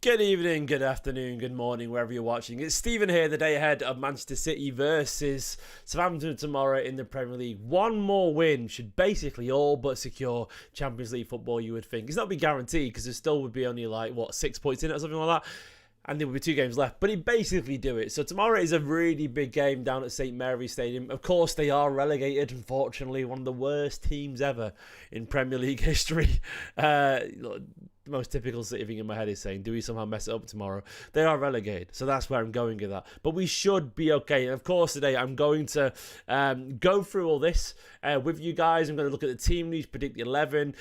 Good evening, good afternoon, good morning, wherever you're watching. It's Stephen here, the day ahead of Manchester City versus Southampton tomorrow in the Premier League. One more win should basically all but secure Champions League football, you would think. It's not be guaranteed because there still would be only 6 points in it or something like that. And there would be 2 games left, but he'd basically do it. So tomorrow is a really big game down at St Mary's Stadium. Of course, they are relegated, unfortunately. One of the worst teams ever in Premier League history. The most typical City thing in my head is saying, do we somehow mess it up tomorrow? They are relegated, so that's where I'm going with that. But we should be okay. And of course, today I'm going to go through all this with you guys. I'm going to look at the team news, predict the 11,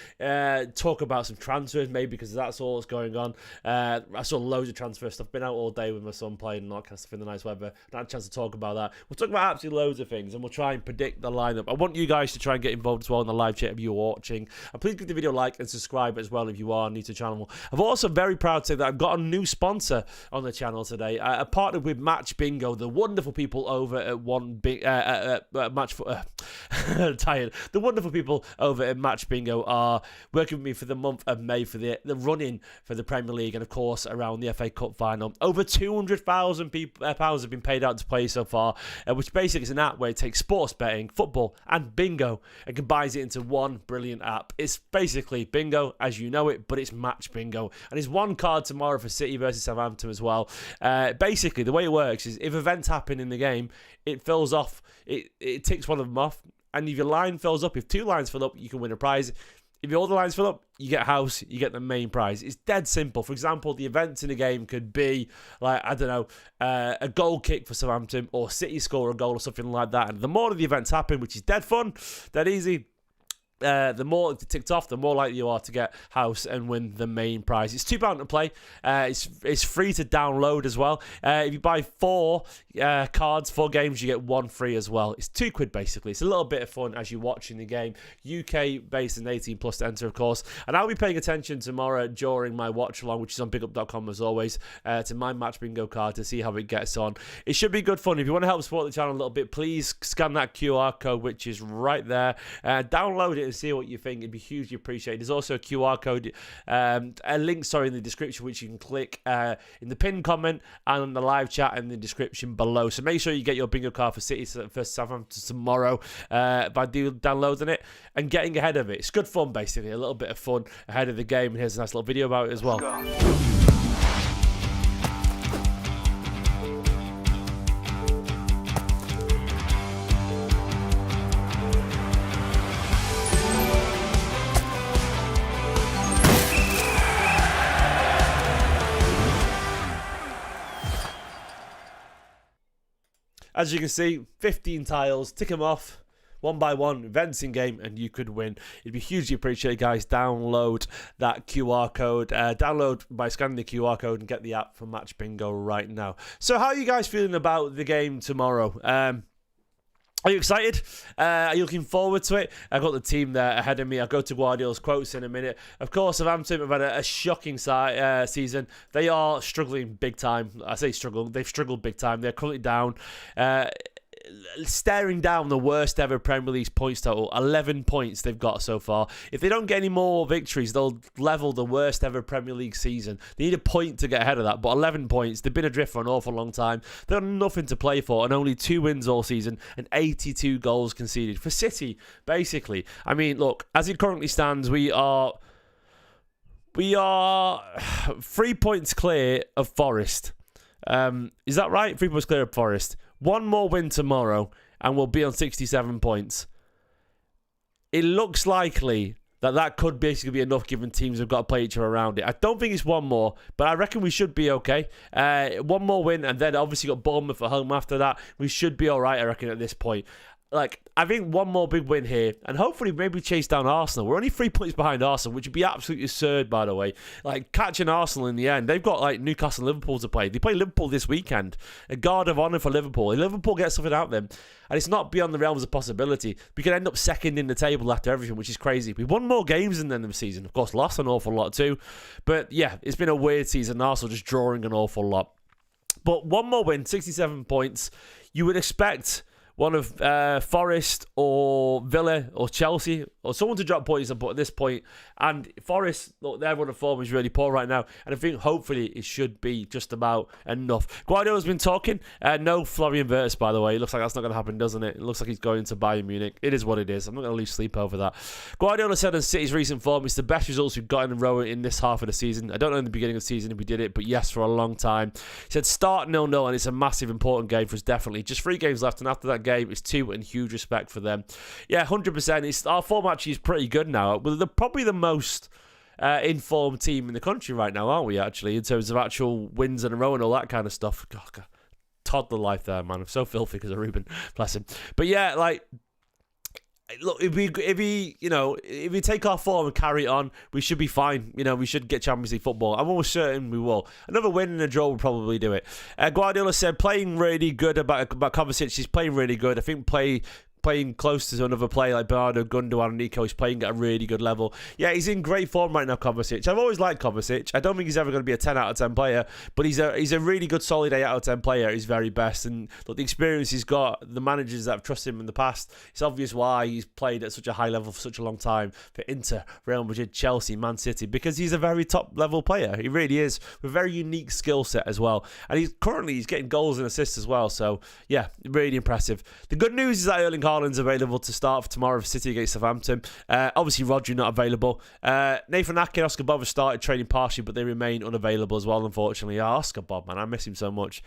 talk about some transfers, maybe because that's all that's going on. I saw loads of transfer stuff. Been out all day with my son playing and all that kind of stuff in the nice weather. Not had a chance to talk about that. We'll talk about absolutely loads of things, and we'll try and predict the lineup. I want you guys to try and get involved as well in the live chat if you're watching. And please give the video a like and subscribe as well if you are new to the channel. I'm also very proud to say that I've got a new sponsor on the channel today. I partnered with Match Bingo, the wonderful people over at The wonderful people over at Match Bingo are working with me for the month of May for the run-in for the Premier League and, of course, around the FA Cup final. Over £200,000 pounds have been paid out to play so far, which basically is an app where it takes sports betting, football, and bingo and combines it into one brilliant app. It's basically bingo as you know it, but it's Match Bingo. And there's one card tomorrow for City versus Southampton as well. Basically, the way it works is if events happen in the game, it fills off, it ticks one of them off. And if your line fills up, if 2 lines fill up, you can win a prize. If all the lines fill up, you get a house, you get the main prize. It's dead simple. For example, the events in the game could be, a goal kick for Southampton or City score a goal or something like that. And the more of the events happen, which is dead fun, dead easy, the more it's ticked off, the more likely you are to get house and win the main prize. It's £2 to play. It's free to download as well. If you buy 4 cards, 4 games, you get 1 free as well. It's £2 basically. It's a little bit of fun as you're watching the game. UK based and 18 plus to enter, of course. And I'll be paying attention tomorrow during my watch along, which is on bigup.com as always, to my Match Bingo card to see how it gets on. It should be good fun. If you want to help support the channel a little bit, please scan that QR code, which is right there. Download it and see what you think. It'd be hugely appreciated. There's also a QR code, a link, in the description, which you can click in the pinned comment and on the live chat in the description below. So make sure you get your bingo card for City for Southampton tomorrow by downloading it and getting ahead of it. It's good fun, basically. A little bit of fun ahead of the game. And here's a nice little video about it as well. As you can see, 15 tiles, tick them off, one by one, events in game, and you could win. It'd be hugely appreciated, guys. Download that QR code. Download by scanning the QR code and get the app from Match Bingo right now. So how are you guys feeling about the game tomorrow? Are you excited? Are you looking forward to it? I've got the team there ahead of me. I'll go to Guardiola's quotes in a minute. Of course, Southampton have had a shocking season. They are struggling big time. I say struggle. They've struggled big time. They're currently down. Staring down the worst ever Premier League points total. 11 points they've got so far. If they don't get any more victories, they'll level the worst ever Premier League season. They need a point to get ahead of that, but 11 points. They've been adrift for an awful long time. They've got nothing to play for and only 2 wins all season and 82 goals conceded. For City, basically. I mean, look, as it currently stands, we are 3 points clear of Forest. Is that right? 3 points clear of Forest. 1 more win tomorrow, and we'll be on 67 points. It looks likely that could basically be enough, given teams have got to play each other around it. I don't think it's 1 more, but I reckon we should be okay. 1 more win, and then obviously got Bournemouth at home after that. We should be all right, I reckon, at this point. I think 1 more big win here, and hopefully maybe chase down Arsenal. We're only 3 points behind Arsenal, which would be absolutely absurd, by the way. Catching Arsenal in the end. They've got, Newcastle and Liverpool to play. They play Liverpool this weekend. A guard of honour for Liverpool. If Liverpool gets something out of them, and it's not beyond the realms of possibility, we could end up second in the table after everything, which is crazy. We've won more games than them this season. Of course, lost an awful lot too. But, yeah, it's been a weird season. Arsenal just drawing an awful lot. But 1 more win, 67 points. You would expect one of Forest or Villa or Chelsea or someone to drop points at this point. And Forest, look, their run of form is really poor right now. And I think hopefully it should be just about enough. Guardiola's been talking. No Florian Wirtz, by the way. It looks like that's not going to happen, doesn't it? It looks like he's going to Bayern Munich. It is what it is. I'm not going to lose sleep over that. Guardiola said on City's recent form, it's the best results we've got in a row in this half of the season. I don't know in the beginning of the season if we did it, but yes, for a long time. He said start 0-0 and it's a massive important game for us, definitely. Just 3 games left, and after that game, it's 2 and huge respect for them. Yeah, 100%. Our form actually is pretty good now. We're probably the most informed team in the country right now, aren't we, actually, in terms of actual wins in a row and all that kind of stuff. God, toddler life there, man. I'm so filthy because of Ruben. Bless him. But yeah, like, look, if we take our form and carry it on, we should be fine. We should get Champions League football. I'm almost certain we will. Another win and a draw will probably do it. Guardiola said playing really good about Kovacic. He's playing really good. I think playing close to another player like Bernardo, Gundogan and Nico. He's playing at a really good level. Yeah, he's in great form right now, Kovacic. I've always liked Kovacic. I don't think he's ever going to be a 10 out of 10 player, but he's a really good, solid 8 out of 10 player at his very best. And look, the experience he's got, the managers that have trusted him in the past, it's obvious why he's played at such a high level for such a long time for Inter, Real Madrid, Chelsea, Man City, because he's a very top level player. He really is, with a very unique skill set as well. And he's getting goals and assists as well. So yeah, really impressive. The good news is that Erling Haaland's available to start for tomorrow for City against Southampton. Obviously, Rodri not available. Nathan Ake and Oscar Bob have started training partially, but they remain unavailable as well, unfortunately. Oscar Bob, man, I miss him so much.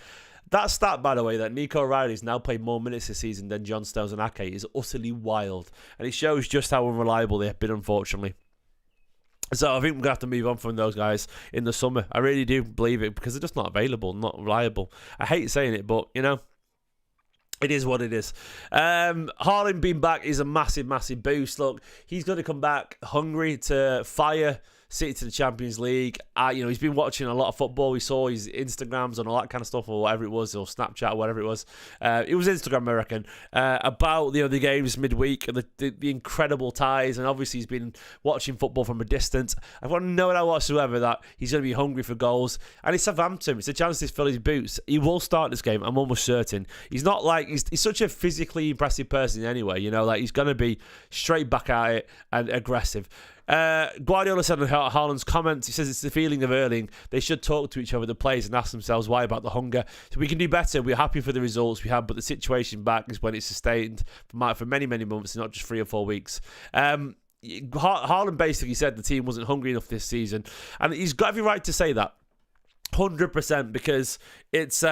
That stat, by the way, that Nico O'Reilly's now played more minutes this season than John Stones and Ake is utterly wild. And it shows just how unreliable they have been, unfortunately. So I think we're going to have to move on from those guys in the summer. I really do believe it, because they're just not available, not reliable. I hate saying it, but, it is what it is. Haaland being back is a massive, massive boost. Look, he's going to come back hungry to fire City to the Champions League. He's been watching a lot of football. We saw his Instagrams and all that kind of stuff, or whatever it was, or Snapchat, or whatever it was. It was Instagram, I reckon, about the games midweek and the incredible ties. And obviously, he's been watching football from a distance. I've got no doubt whatsoever that he's going to be hungry for goals. And it's Southampton. It's a chance to fill his boots. He will start this game. I'm almost certain. He's not like he's such a physically impressive person anyway. He's going to be straight back at it and aggressive. Guardiola said on Haaland's comments, he says it's the feeling of Erling. They should talk to each other, the players, and ask themselves why about the hunger. So we can do better. We're happy for the results we have, but the situation back is when it's sustained for many, many months, not just 3 or 4 weeks. Haaland basically said the team wasn't hungry enough this season, and he's got every right to say that, 100%, because it's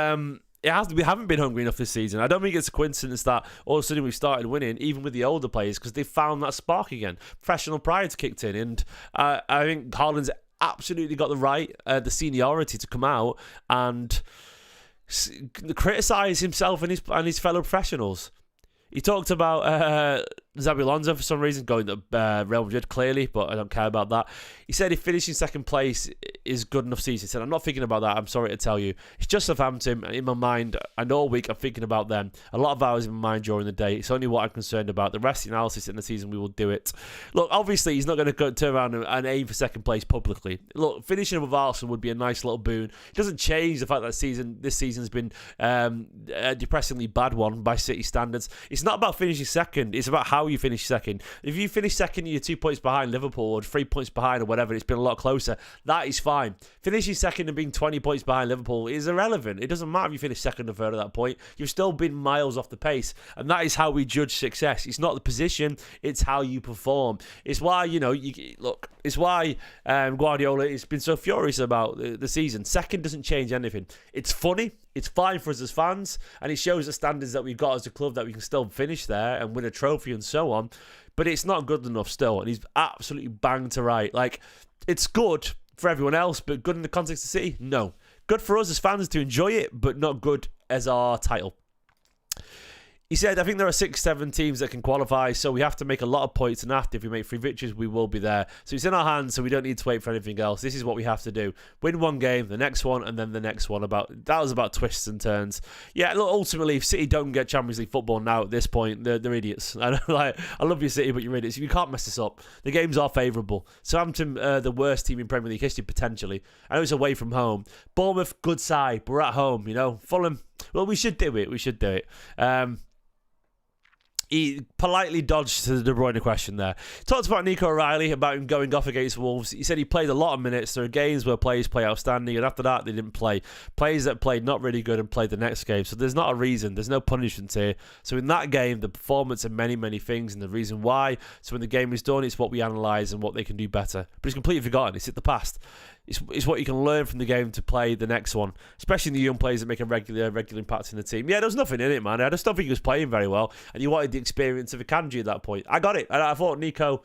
we haven't been hungry enough this season. I don't think it's a coincidence that all of a sudden we've started winning, even with the older players, because they've found that spark again. Professional pride's kicked in, and I think Haaland's absolutely got the right, the seniority to come out and criticise himself and his fellow professionals. He talked about Xabi Alonso for some reason going to Real Madrid, clearly, but I don't care about that. He said if finishing second place is good enough season, he said, I'm not thinking about that, I'm sorry to tell you. It's just Southampton in my mind, and all week I'm thinking about them. A lot of hours in my mind during the day. It's only what I'm concerned about. The rest of the analysis in the season, we will do it. Look, obviously, he's not going to turn around and aim for second place publicly. Look, finishing with Arsenal would be a nice little boon. It doesn't change the fact that this season's been a depressingly bad one by City standards. It's not about finishing second, it's about how you finish second. If you finish second and you're 2 points behind Liverpool or 3 points behind or whatever, it's been a lot closer, that is fine. Finishing second and being 20 points behind Liverpool is irrelevant. It doesn't matter if you finish second or third at that point. You've still been miles off the pace, and that is how we judge success. It's not the position, it's how you perform. It's why, it's why Guardiola has been so furious about the season. Second doesn't change anything. It's funny, it's fine for us as fans, and it shows the standards that we've got as a club, that we can still finish there and win a trophy and so on, but it's not good enough still, and he's absolutely banged to right. Like, it's good for everyone else, but good in the context of City? No. Good for us as fans to enjoy it, but not good as our title. He said, I think there are 6-7 teams that can qualify, so we have to make a lot of points, and after, if we make 3 victories, we will be there. So it's in our hands, so we don't need to wait for anything else. This is what we have to do. Win one game, the next one, and then the next one. That was about twists and turns. Yeah, look, ultimately, if City don't get Champions League football now at this point, they're idiots. I love your City, but you're idiots. You can't mess this up. The games are favourable. Southampton, the worst team in Premier League history, potentially. I know it's away from home. Bournemouth, good side, but we're at home, Fulham, well, we should do it. he politely dodged to the De Bruyne question there. He talked about Nico O'Reilly, about him going off against Wolves. He said he played a lot of minutes. There are games where players play outstanding, and after that, they didn't play. Players that played not really good and played the next game. So there's not a reason. There's no punishment here. So in that game, the performance and many, many things and the reason why. So when the game is done, it's what we analyse and what they can do better. But it's completely forgotten. It's in the past. It's what you can learn from the game to play the next one, especially the young players that make a regular impact in the team. Yeah, there was nothing in it, man. I just don't think he was playing very well, and you wanted the experience of a Kanji at that point. I got it. I thought Nico,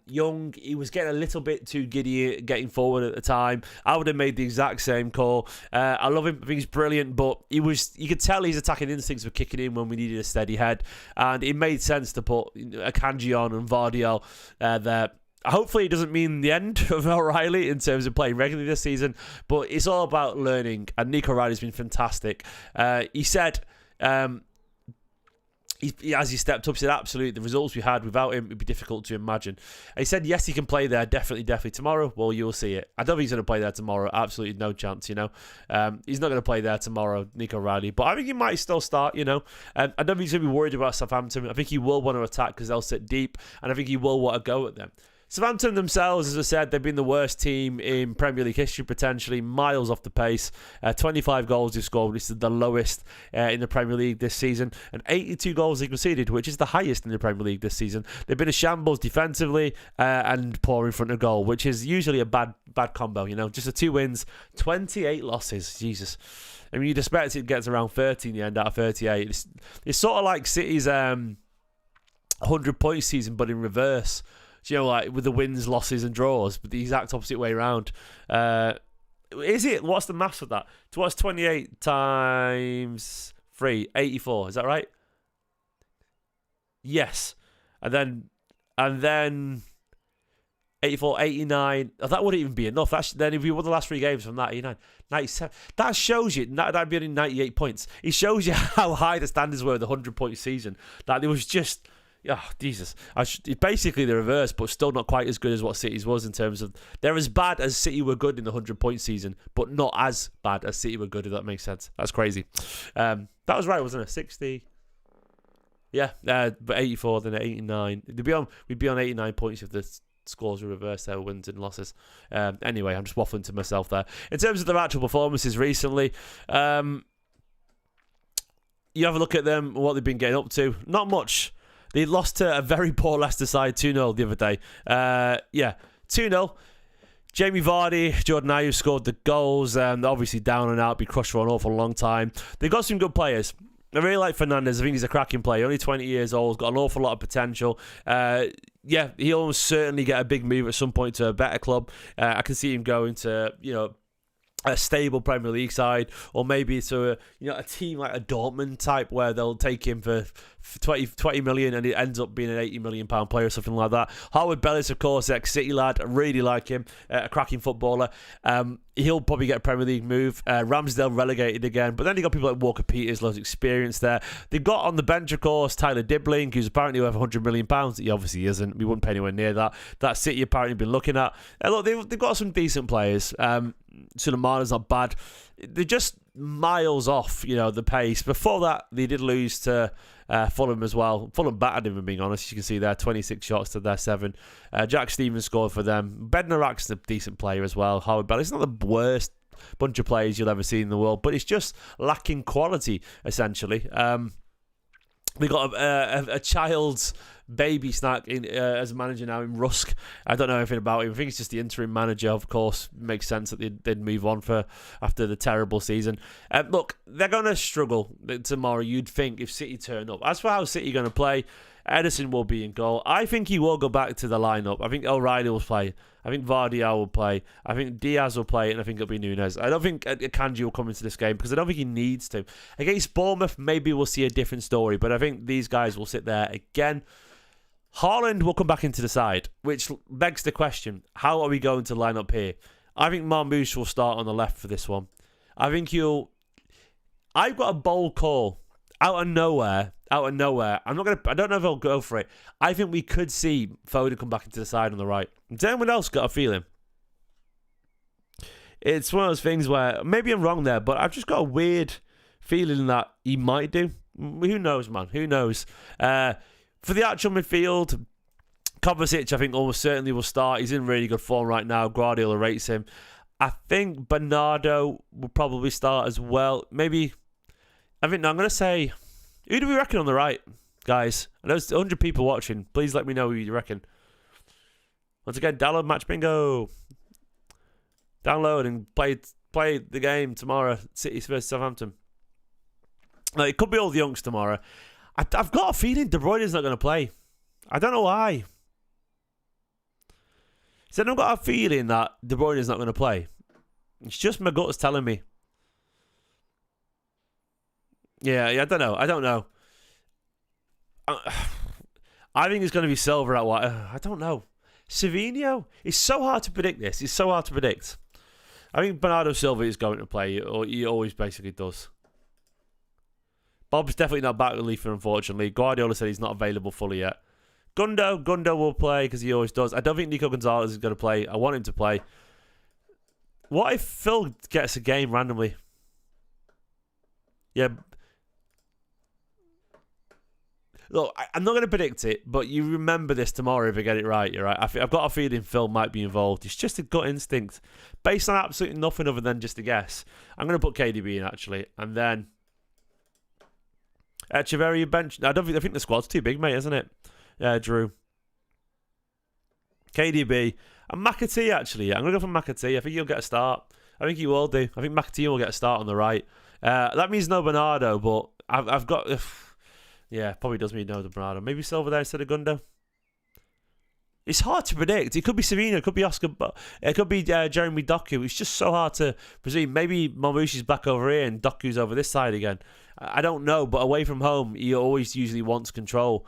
young, he was getting a little bit too giddy getting forward at the time. I would have made the exact same call. I love him. I think he's brilliant, but you could tell his attacking instincts were kicking in when we needed a steady head, and it made sense to put a Kanji on and Vardiel there. Hopefully it doesn't mean the end of O'Reilly in terms of playing regularly this season, but it's all about learning, and Nico O'Reilly's been fantastic. He said, as he stepped up, he said, absolutely, the results we had without him would be difficult to imagine. And he said, yes, he can play there, definitely tomorrow. Well, you'll see it. I don't think he's going to play there tomorrow. Absolutely no chance, He's not going to play there tomorrow, Nico O'Reilly, but I think he might still start, I don't think he's going to be worried about Southampton. I think he will want to attack because they'll sit deep, and I think he will want to go at them. Southampton themselves, as I said, they've been the worst team in Premier League history, potentially miles off the pace. 25 goals they've scored, which is the lowest in the Premier League this season, and 82 goals they conceded, which is the highest in the Premier League this season. They've been a shambles defensively and poor in front of goal, which is usually a bad combo. Just the 2 wins, 28 losses. Jesus. I mean, you'd expect it gets around 30 in the end out of 38. It's sort of like City's 100-point season, but in reverse. Like with the wins, losses, and draws, but the exact opposite way around. Is it? What's the maths of that? So what's 28 times 3? 84. Is that right? Yes. And then 84, 89. Oh, that wouldn't even be enough. Then if you won the last 3 games from that, 89, 97. That shows you, that'd be only 98 points. It shows you how high the standards were of the 100-point season. That it was just... Oh, Jesus. It's basically the reverse, but still not quite as good as what City's was in terms of... They're as bad as City were good in the 100-point season, but not as bad as City were good, if that makes sense. That's crazy. That was right, wasn't it? 60... Yeah, but 84, then 89. We'd be on 89 points if the scores were reversed, there were wins and losses. Anyway, I'm just waffling to myself there. In terms of their actual performances recently, you have a look at them, what they've been getting up to. Not much. They lost to a very poor Leicester side 2-0 the other day. 2-0. Jamie Vardy, Jordan Ayew scored the goals. Obviously down and out, be crushed for an awful long time. They've got some good players. I really like Fernandes. I think he's a cracking player. Only 20 years old. Got an awful lot of potential. He'll almost certainly get a big move at some point to a better club. I can see him going to, a stable Premier League side, or maybe to a team like a Dortmund type where they'll take him for 20 million and it ends up being an 80 million pound player or something like that. Harwood Bellis, of course, ex-City lad. I really like him. A cracking footballer. He'll probably get a Premier League move. Ramsdale relegated again, but then you got people like Walker Peters, loads of experience there. They've got on the bench, of course, Tyler Dibling, who's apparently worth 100 million pounds. He obviously isn't. We wouldn't pay anywhere near that. That City apparently been looking at. Look, they've got some decent players. Sulemana's not bad. They're just miles off, the pace. Before that, they did lose to Fulham as well. Fulham battered him, being honest. You can see there, 26 shots to their 7. Jack Stevens scored for them. Bednarak's a decent player as well. Howard Bell. It's not the worst bunch of players you'll ever see in the world, but it's just lacking quality, essentially. They got a child's baby snack as a manager now in Rusk. I don't know anything about him. I think it's just the interim manager. Of course, makes sense that they'd move on after the terrible season. Look, they're going to struggle tomorrow, you'd think, if City turn up. As for how City are going to play, Ederson will be in goal. I think he will go back to the lineup. I think O'Reilly will play. I think Vardiel will play. I think Diaz will play, and I think it'll be Nunez. I don't think Akanji will come into this game because I don't think he needs to. Against Bournemouth, maybe we'll see a different story, but I think these guys will sit there again. Haaland will come back into the side, which begs the question, how are we going to line up here? I think Marmoush will start on the left for this one. I think I've got a bold call. Out of nowhere. I don't know if I'll go for it. I think we could see Foden come back into the side on the right. Has anyone else got a feeling? It's one of those things where maybe I'm wrong there, but I've just got a weird feeling that he might do. Who knows, man? Who knows? For the actual midfield, Kovacic, I think, almost certainly will start. He's in really good form right now. Guardiola rates him. I think Bernardo will probably start as well. Maybe, I'm going to say, who do we reckon on the right, guys? I know there's 100 people watching. Please let me know who you reckon. Once again, download Match Bingo. Download and play the game tomorrow. City versus Southampton. It could be all the youngs tomorrow. I've got a feeling De Bruyne is not going to play. I don't know why. So I've got a feeling that De Bruyne is not going to play. It's just my gut's telling me. Yeah, I don't know. I think it's going to be Silva at what? I don't know. Savinho? It's so hard to predict this. It's so hard to predict. I think Bernardo Silva is going to play, or he always basically does. Bob's definitely not back relief, unfortunately. Guardiola said he's not available fully yet. Gundo will play because he always does. I don't think Nico Gonzalez is going to play. I want him to play. What if Phil gets a game randomly? Yeah. Look, I'm not going to predict it, but you remember this tomorrow if I get it right. You're right. I've got a feeling Phil might be involved. It's just a gut instinct, based on absolutely nothing other than just a guess. I'm going to put KDB in actually, and then Echeverria bench. I think the squad's too big, mate, isn't it? Drew, KDB, and McAtee actually. I'm going to go for McAtee. I think he'll get a start. I think he will do. I think McAtee will get a start on the right. That means no Bernardo, but I've got. Yeah, probably does mean no Bernardo. Maybe Silva there instead of Gundo. It's hard to predict. It could be Savino, it could be Oscar, but it could be Jeremy Doku. It's just so hard to presume. Maybe Marmoushi's back over here and Doku's over this side again. I don't know, but away from home, he always usually wants control.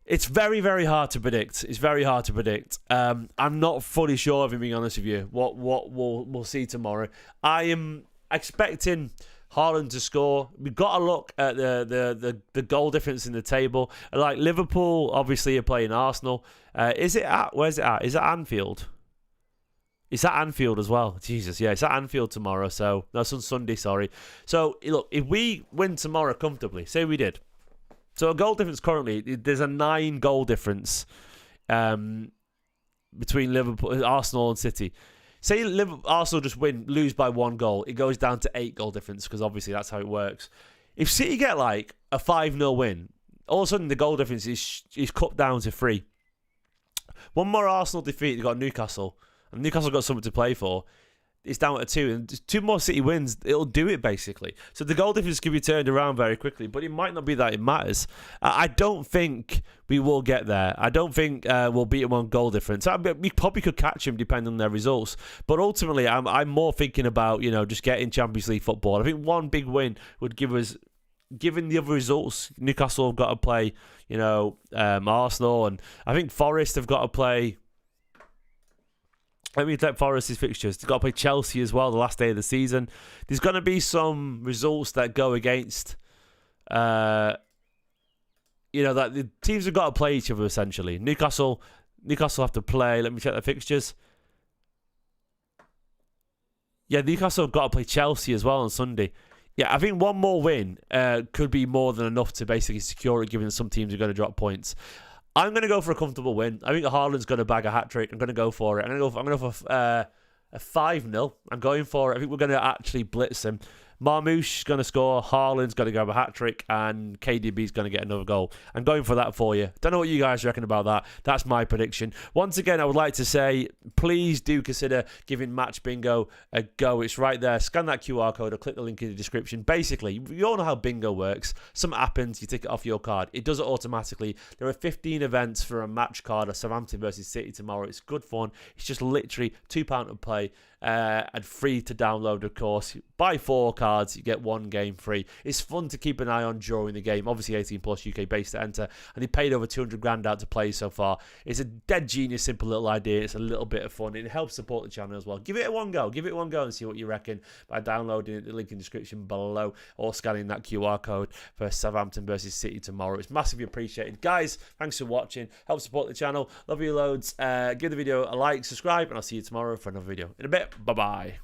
It's very, very hard to predict. It's very hard to predict. I'm not fully sure, if I'm being honest with you, what we'll see tomorrow. I am expecting Haaland to score. We've got to look at the goal difference in the table. Like Liverpool, obviously, are playing Arsenal. Where's it at? Is it Anfield? It's at Anfield as well. Jesus, yeah, it's at Anfield tomorrow. So, no, it's on Sunday, sorry. So, look, if we win tomorrow comfortably, say we did. So, a goal difference currently, there's a 9 goal difference between Liverpool, Arsenal and City. Say Arsenal just lose by 1 goal, it goes down to 8 goal difference because obviously that's how it works. If City get like a 5-0 win, all of a sudden the goal difference is cut down to 3. One more Arsenal defeat, they've got Newcastle, and Newcastle got something to play for. It's down at 2, and 2 more City wins, it'll do it basically. So the goal difference can be turned around very quickly, but it might not be that it matters. I don't think we will get there. I don't think we'll beat them on goal difference. We probably could catch them depending on their results, but ultimately I'm more thinking about just getting Champions League football. I think one big win would give us, given the other results, Newcastle have got to play Arsenal, and I think Forest have got to play. Let me check Forest's fixtures. They've got to play Chelsea as well the last day of the season. There's going to be some results that go against, that the teams have got to play each other essentially. Newcastle have to play. Let me check their fixtures. Yeah, Newcastle have got to play Chelsea as well on Sunday. Yeah, I think one more win could be more than enough to basically secure it, given some teams are going to drop points. I'm going to go for a comfortable win. I think Haaland's going to bag a hat-trick. I'm going to go for it. I'm going to go for a 5-0. I'm going for it. I think we're going to actually blitz him. Marmoush going to score. Haaland's going to grab a hat-trick. And KDB's going to get another goal. I'm going for that for you. Don't know what you guys reckon about that. That's my prediction. Once again, I would like to say, please do consider giving Match Bingo a go. It's right there. Scan that QR code or click the link in the description. Basically, you all know how Bingo works. Something happens, you take it off your card. It does it automatically. There are 15 events for a match card of Southampton versus City tomorrow. It's good fun. It's just literally £2 to play. And free to download, of course. Buy 4 cards, you get 1 game free. It's fun to keep an eye on during the game. Obviously, 18 plus UK based to enter, and they paid over 200 grand out to play so far. It's a dead genius, simple little idea. It's a little bit of fun. It helps support the channel as well. Give it one go. Give it one go and see what you reckon by downloading the link in the description below or scanning that QR code for Southampton versus City tomorrow. It's massively appreciated, guys. Thanks for watching. Help support the channel. Love you loads. Give the video a like, subscribe, and I'll see you tomorrow for another video in a bit. Bye-bye.